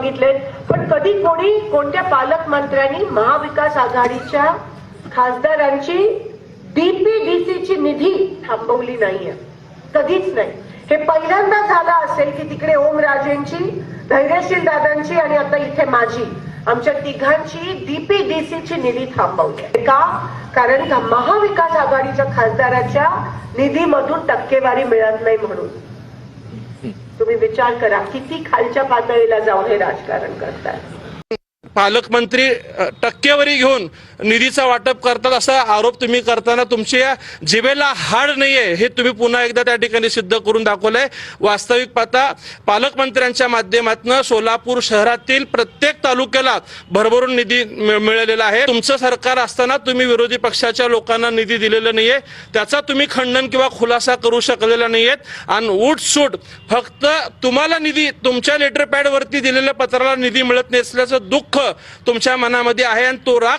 बघितलेत, पण कधी कोणी कोणत्या पालकमंत्र्यांनी महाविकास आघाडीच्या खासदारांची डीपीडीसीची निधी थांबवली नाहीये, कधीच नाही। हे पहिल्यांदा झालं असेल की तिकडे ओमराजेंची, धैर्यशील दादांची आणि आता इथे माझी, आमच्या तिघांची डीपीडीसीची निधी थांबवली का? कारण महाविकास आघाडीच्या खासदाराच्या निधीमधून टक्केवारी मिळत नाही म्हणून। तुम्ही विचार करा किती खालच्या पातळीला जाऊन हे राजकारण करतात। पालकमंत्री टक्केवारी घेऊन निधीचा वाटप करतात असा आरोप तुम्ही करताना तुमच्या जिभेला हाड नाहीये हे तुम्ही पुन्हा एकदा त्या ठिकाणी सिद्ध करून दाखवलंय। वास्तविक पाहता पालकमंत्र्यांच्या माध्यमातून सोलापूर शहरातील प्रत्येक तालुक्याला भरभरून निधी मिळालेला आहे। तुमचं सरकार असताना तुम्ही विरोधी पक्षाच्या लोकांना निधी दिलेला नाहीये, त्याचा तुम्ही खंडन किंवा खुलासा करू शकलेला नाहीयेत आणि उठसूट फक्त तुम्हाला निधी तुमच्या लेटर पॅड वरती दिलेल्या पत्राला निधी मिळत नसल्याचं दुःख तुमच्या मनामध्ये आहे आणि तो राग